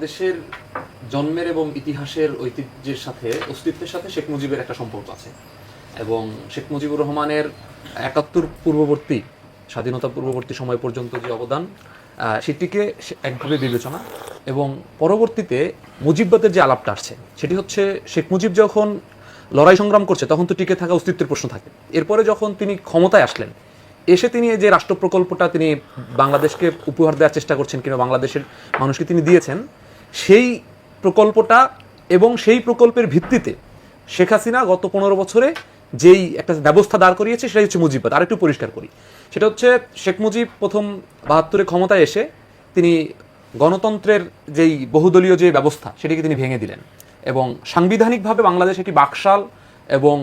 দেশের জন্মের এবং ইতিহাসের ঐতিহ্যের সাথে অস্তিত্বের সাথে শেখ মুজিবের একটা সম্পর্ক আছে এবং শেখ মুজিবুর রহমানের ৭১ পূর্ববর্তী স্বাধীনতা পূর্ববর্তী সময় পর্যন্ত যে অবদান সেটিকে একভাবে বিবেচনা এবং পরবর্তীতে মুজিববাদের যে আলাপটা আসছে সেটি হচ্ছে শেখ মুজিব যখন লড়াই সংগ্রাম করছে তখন তো টিকে থাকা অস্তিত্বের প্রশ্ন থাকে। এরপরে যখন তিনি ক্ষমতায় আসলেন এসে তিনি যে রাষ্ট্র প্রকল্পটা তিনি বাংলাদেশকে উপহার দেওয়ার চেষ্টা করছেন কিংবা বাংলাদেশের মানুষকে তিনি দিয়েছেন সেই প্রকল্পটা এবং সেই প্রকল্পের ভিত্তিতে শেখ হাসিনা গত ১৫ বছরে যেই একটা ব্যবস্থা দাঁড় করিয়েছে সেটাই হচ্ছে মুজিববাদ। আর একটু পরিষ্কার করি, সেটা হচ্ছে শেখ মুজিব প্রথম ৭২-এ ক্ষমতায় এসে তিনি গণতন্ত্রের যেই বহুদলীয় যে ব্যবস্থা সেটিকে তিনি ভেঙে দিলেন এবং সাংবিধানিকভাবে বাংলাদেশ একটি বাকশাল এবং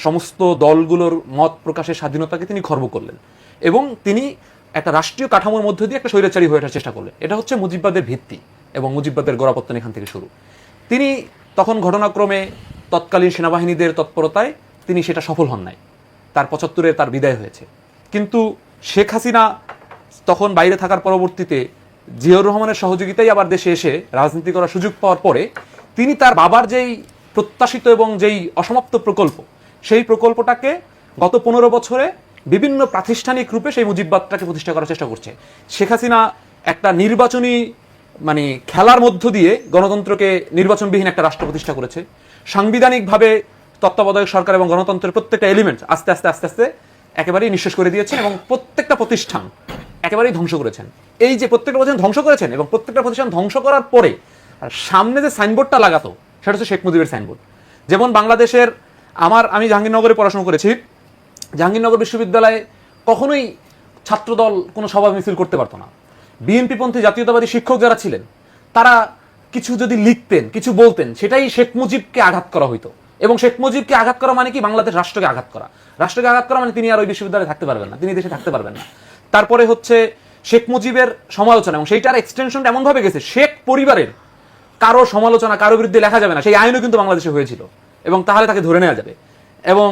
সমস্ত দলগুলোর মত প্রকাশের স্বাধীনতাকে তিনি খর্ব করলেন এবং তিনি একটা রাষ্ট্রীয় কাঠামোর মধ্য দিয়ে একটা স্বৈরাচারী হয়ে ওঠার চেষ্টা করলেন। এটা হচ্ছে মুজিববাদের ভিত্তি এবং মুজিববাদের গোড়াপত্তন এখান থেকে শুরু। তিনি তখন ঘটনাক্রমে তৎকালীন সেনাবাহিনীদের তৎপরতায় তিনি সেটা সফল হন নাই, তার ৭৫-এ তার বিদায় হয়েছে। কিন্তু শেখ হাসিনা তখন বাইরে থাকার পরবর্তীতে জিয়াউর রহমানের সহযোগিতায় আবার দেশে এসে রাজনীতি করার সুযোগ পাওয়ার পরে তিনি তার বাবার যেই প্রত্যাশিত এবং যেই অসমাপ্ত প্রকল্প সেই প্রকল্পটাকে গত ১৫ বছরে বিভিন্ন প্রাতিষ্ঠানিক রূপে সেই মুজিববাদটাকে প্রতিষ্ঠা করার চেষ্টা করছে। শেখ হাসিনা একটা নির্বাচনী খেলার মধ্য দিয়ে গণতন্ত্রকে নির্বাচনবিহীন একটা রাষ্ট্র প্রতিষ্ঠা করেছে। সাংবিধানিকভাবে তত্ত্বাবধায়ক সরকার এবং গণতন্ত্রের প্রত্যেকটা এলিমেন্ট আস্তে আস্তে আস্তে আস্তে একেবারেই নিঃশেষ করে দিয়েছেন এবং প্রত্যেকটা প্রতিষ্ঠান একেবারেই ধ্বংস করেছেন। এই যে প্রত্যেকটা প্রতিষ্ঠান ধ্বংস করেছেন এবং প্রত্যেকটা প্রতিষ্ঠান ধ্বংস করার পরে সামনে যে সাইনবোর্ডটা লাগাতো সেটা হচ্ছে শেখ মুজিবের সাইনবোর্ড। যেমন বাংলাদেশের আমি জাহাঙ্গীরনগরে পড়াশোনা করেছি, জাহাঙ্গীরনগর বিশ্ববিদ্যালয়ে কখনোই ছাত্রদল কোনো সভা মিছিল করতে পারতো না। বিএনপিপন্থী জাতীয়তাবাদী শিক্ষক যারা ছিলেন তারা কিছু যদি লিখতেন কিছু বলতেন সেটাই শেখ মুজিবকে আঘাত করা হইতো এবং শেখ মুজিবকে আঘাত করা মানে কি বাংলাদেশ রাষ্ট্রকে আঘাত করা। রাষ্ট্রকে আঘাত করা মানে তিনি আর ওই বিশ্ববিদ্যালয়ে থাকতে পারবেন না, তিনি দেশে থাকতে পারবেন না। তারপরে হচ্ছে শেখ মুজিবের সমালোচনা এবং সেইটার এক্সটেনশনটা এমনভাবে গেছে শেখ পরিবারের কারো সমালোচনা কারো বিরুদ্ধে লেখা যাবে না সেই আইনও কিন্তু বাংলাদেশে হয়েছিল এবং তাহলে তাকে ধরে নেওয়া যাবে। এবং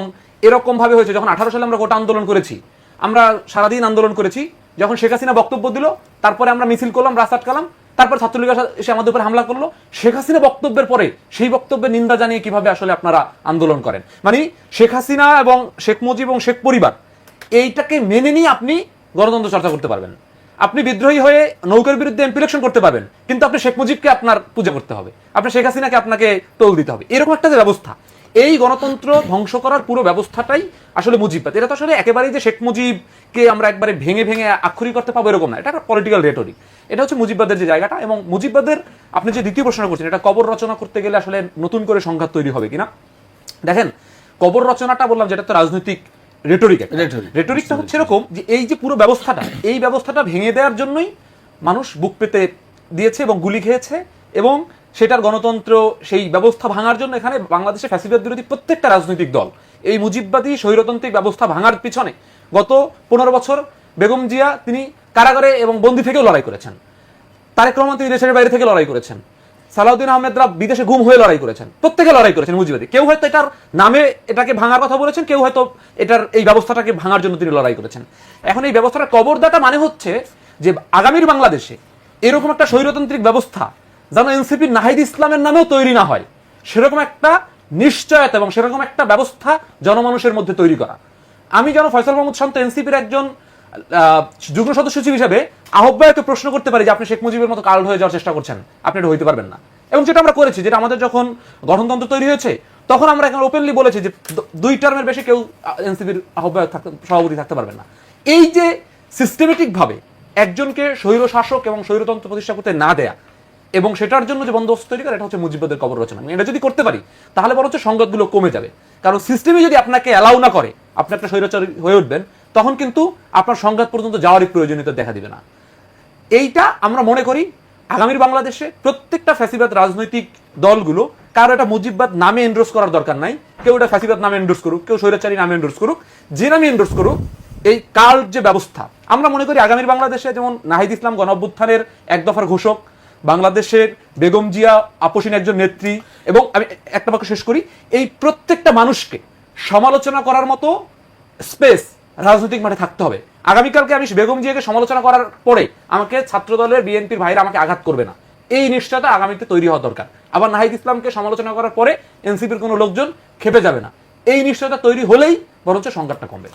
এরকম ভাবে হয়েছে যখন 18 সালে আমরা গোটা আন্দোলন করেছি, আমরা সারাদিন আন্দোলন করেছি, যখন শেখ হাসিনা বক্তব্য দিল তারপরে আমরা মিছিল করলাম, রাস্তা আটকালাম, তারপর ছাত্রলীগ এসে আমাদের উপর হামলা করলো। শেখ হাসিনা বক্তব্যের পরে সেই বক্তব্যের নিন্দা জানিয়ে কিভাবে আসলে আপনারা আন্দোলন করেন, মানে শেখ হাসিনা এবং শেখ মুজিব এবং শেখ পরিবার এইটাকে মেনে নিয়ে আপনি গণতন্ত্র চর্চা করতে পারবেন। আপনি বিদ্রোহী হয়ে নৌকার বিরুদ্ধে এমপি ইলেকশন করতে পারবেন, কিন্তু আপনি শেখ মুজিবকে আপনার পূজা করতে হবে, আপনি শেখ হাসিনাকে আপনাকে টোল দিতে হবে। এরকম একটা যে ব্যবস্থা, এই গণতন্ত্র ধ্বংস করার পুরো ব্যবস্থাটাই আসলে মুজিববাদ। এটা তো আসলে একেবারেই যে শেখ মুজিবকে আমরা একবারে ভেঙে ভেঙে আক্ষরিক করতে পাবো এরকম না, এটা একটা পলিটিক্যাল রেটরিক। এটা হচ্ছে মুজিববাদের যে জায়গাটা। এবং মুজিববাদের আপনি যে দ্বিতীয় প্রশ্ন করছেন এটা কবর রচনা করতে গেলে আসলে নতুন করে সংঘাত তৈরি হবে কিনা, দেখেন কবর রচনাটা বললাম যেটা তো রাজনৈতিক রেটরিকটা হচ্ছে এরকম যে এই যে পুরো ব্যবস্থাটা এই ব্যবস্থাটা ভেঙে দেওয়ার জন্যই মানুষ বুক পেতে দিয়েছে এবং গুলি খেয়েছে এবং সেটার গণতন্ত্র সেই ব্যবস্থা ভাঙার জন্য এখানে বাংলাদেশে ফ্যাসিবাদ বিরোধী প্রত্যেকটা রাজনৈতিক দল এই মুজিববাদী স্বৈরতান্ত্রিক ব্যবস্থা ভাঙার পিছনে গত ১৫ বছর বেগম জিয়া তিনি কারাগারে এবং বন্দি থেকেও লড়াই করেছেন, তারেক রহমান তিনি দেশের বাইরে থেকে লড়াই করেছেন, সালাউদ্দিন আহমেদরা বিদেশে গুম হয়ে লড়াই করেছেন, প্রত্যেকে লড়াই করেছেন মুজিববাদী। কেউ হয়তো এটার নামে এটাকে ভাঙার কথা বলেছেন, কেউ হয়তো এটার এই ব্যবস্থাটাকে ভাঙার জন্য তিনি লড়াই করেছেন। এখন এই ব্যবস্থাটা কবর দেওয়াটা মানে হচ্ছে যে আগামীর বাংলাদেশে এরকম একটা স্বৈরতান্ত্রিক ব্যবস্থা যেন এনসিপির নাহিদ ইসলামের নামেও তৈরি না হয় সেরকম একটা নিশ্চয়তা এবং সেরকম একটা ব্যবস্থা জনমানুষের মধ্যে তৈরি করা। আমি যেন ফয়সাল মাহমুদ শান্ত এনসিপির একজন যুগ্ম সদস্য হিসেবে আহ্বায়ককে প্রশ্ন করতে পারি যে আপনি শেখ মুজিবের মতো কাল হয়ে যাওয়ার চেষ্টা করছেন, আপনি এটা হইতে পারবেন না। এবং যেটা আমরা করেছি, যেটা আমাদের যখন গঠনতন্ত্র তৈরি হয়েছে তখন আমরা এখন ওপেনলি বলেছি যে 2 টার্মের বেশি কেউ এনসিপির আহ্বায়ক সভাপতি থাকতে পারবেন না। এই যে সিস্টেমেটিক ভাবে একজনকে স্বৈর শাসক এবং স্বৈরতন্ত্র প্রতিষ্ঠা করতে না দেয়া এবং সেটার জন্য যে বন্দোবস্ত তৈরি করে এটা হচ্ছে মুজিববাদের কবর রচনা। এটা যদি করতে পারি তাহলে বরঞ্চ সংঘাতগুলো কমে যাবে, কারণ সিস্টেমে যদি আপনাকে অ্যালাউ না করে আপনি একটা স্বৈরাচারী হয়ে উঠবেন তখন কিন্তু আপনার সংঘাত পর্যন্ত যাওয়ারই প্রয়োজনীয়তা দেখা দিবে না। এইটা আমরা মনে করি আগামীর বাংলাদেশে প্রত্যেকটা ফ্যাসিবাদ রাজনৈতিক দলগুলো কারো এটা মুজিববাদ নামে এন্ডোর্স করার দরকার নাই, কেউ এটা ফ্যাসিবাদ নামে এন্ডোর্স করুক, কেউ স্বৈরাচারী নামে এন্ডোর্স করুক, যে নামে এন্ডোর্স করুক, এই কাল্ট যে ব্যবস্থা আমরা মনে করি আগামীর বাংলাদেশে যেমন নাহিদ ইসলাম গণ অভ্যুত্থানের এক দফার ঘোষক, বাংলাদেশের বেগম জিয়া আপসীন একজন নেত্রী, এবং আমি একটা বাক্য শেষ করি, এই প্রত্যেকটা মানুষকে সমালোচনা করার মতো স্পেস রাজনৈতিক মাঠে থাকতে হবে। আগামীকালকে আমি বেগম জিয়াকে সমালোচনা করার পরে আমাকে ছাত্রদলের বিএনপির ভাইরা আমাকে আঘাত করবে না, এই নিশ্চয়তা আগামীতে তৈরি হওয়া দরকার। আবার নাহিদ ইসলামকে সমালোচনা করার পরে এনসিপির কোনো লোকজন খেপে যাবে না, এই নিশ্চয়তা তৈরি হলেই বরঞ্চ সংঘাতটা কমবে।